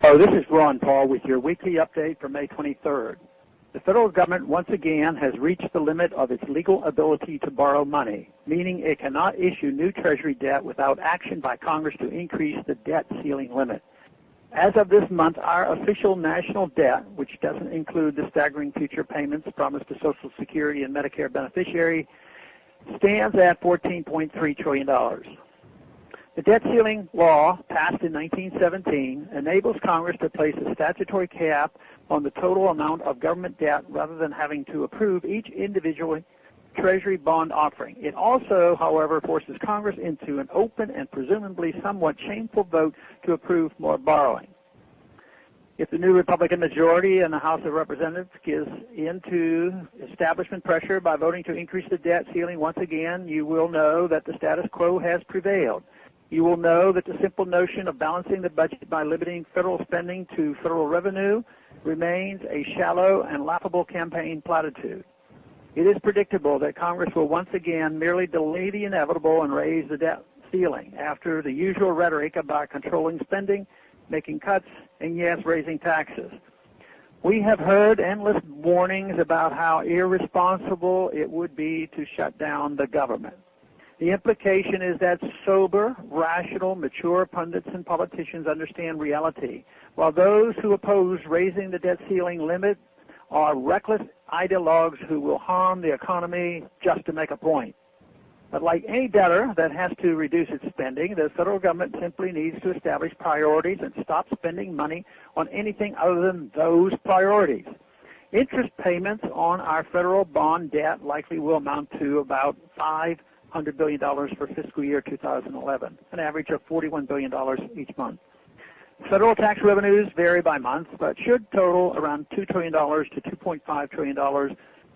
Hello, this is Ron Paul with your weekly update for May 23rd. The federal government once again has reached the limit of its legal ability to borrow money, meaning it cannot issue new Treasury debt without action by Congress to increase the debt ceiling limit. As of this month, our official national debt, which doesn't include the staggering future payments promised to Social Security and Medicare beneficiaries, stands at $14.3 trillion. The debt ceiling law, passed in 1917, enables Congress to place a statutory cap on the total amount of government debt rather than having to approve each individual Treasury bond offering. It also, however, forces Congress into an open and presumably somewhat shameful vote to approve more borrowing. If the new Republican majority in the House of Representatives gives in to establishment pressure by voting to increase the debt ceiling once again, you will know that the status quo has prevailed. You will know that the simple notion of balancing the budget by limiting federal spending to federal revenue remains a shallow and laughable campaign platitude. It is predictable that Congress will once again merely delay the inevitable and raise the debt ceiling after the usual rhetoric about controlling spending, making cuts, and yes, raising taxes. We have heard endless warnings about how irresponsible it would be to shut down the government. The implication is that sober, rational, mature pundits and politicians understand reality, while those who oppose raising the debt ceiling limit are reckless ideologues who will harm the economy just to make a point. But like any debtor that has to reduce its spending, the federal government simply needs to establish priorities and stop spending money on anything other than those priorities. Interest payments on our federal bond debt likely will amount to about $500 billion for fiscal year 2011, an average of $41 billion each month. Federal tax revenues vary by month, but should total around $2 trillion to $2.5 trillion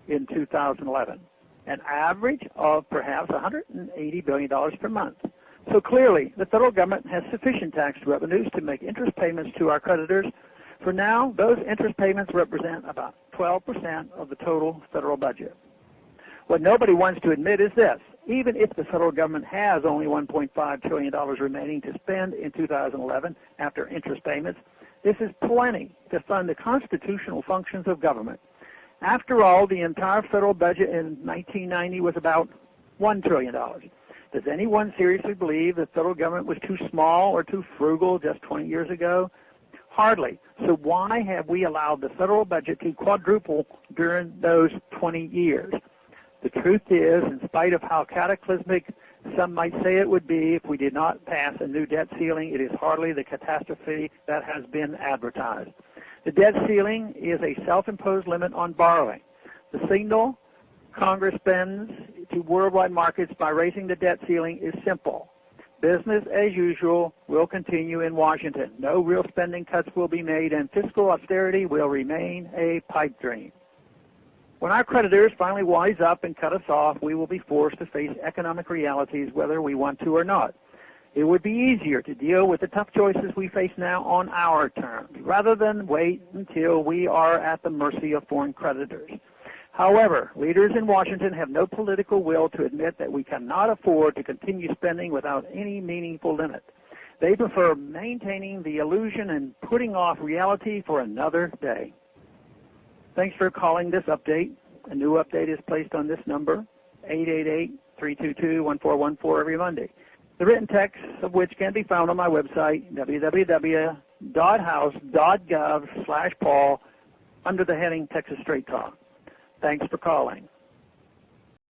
in 2011, an average of perhaps $180 billion per month. So clearly, the federal government has sufficient tax revenues to make interest payments to our creditors. For now, those interest payments represent about 12% of the total federal budget. What nobody wants to admit is this: even if the federal government has only $1.5 trillion remaining to spend in 2011 after interest payments, this is plenty to fund the constitutional functions of government. After all, the entire federal budget in 1990 was about $1 trillion. Does anyone seriously believe the federal government was too small or too frugal just 20 years ago? Hardly. So why have we allowed the federal budget to quadruple during those 20 years? The truth is, in spite of how cataclysmic some might say it would be if we did not pass a new debt ceiling, it is hardly the catastrophe that has been advertised. The debt ceiling is a self-imposed limit on borrowing. The signal Congress sends to worldwide markets by raising the debt ceiling is simple. Business as usual will continue in Washington. No real spending cuts will be made, and fiscal austerity will remain a pipe dream. When our creditors finally wise up and cut us off, we will be forced to face economic realities whether we want to or not. It would be easier to deal with the tough choices we face now on our terms, rather than wait until we are at the mercy of foreign creditors. However, leaders in Washington have no political will to admit that we cannot afford to continue spending without any meaningful limit. They prefer maintaining the illusion and putting off reality for another day. Thanks for calling this update. A new update is placed on this number, 888-322-1414, every Monday. The written text of which can be found on my website, www.house.gov/Paul, under the heading Texas Straight Talk. Thanks for calling.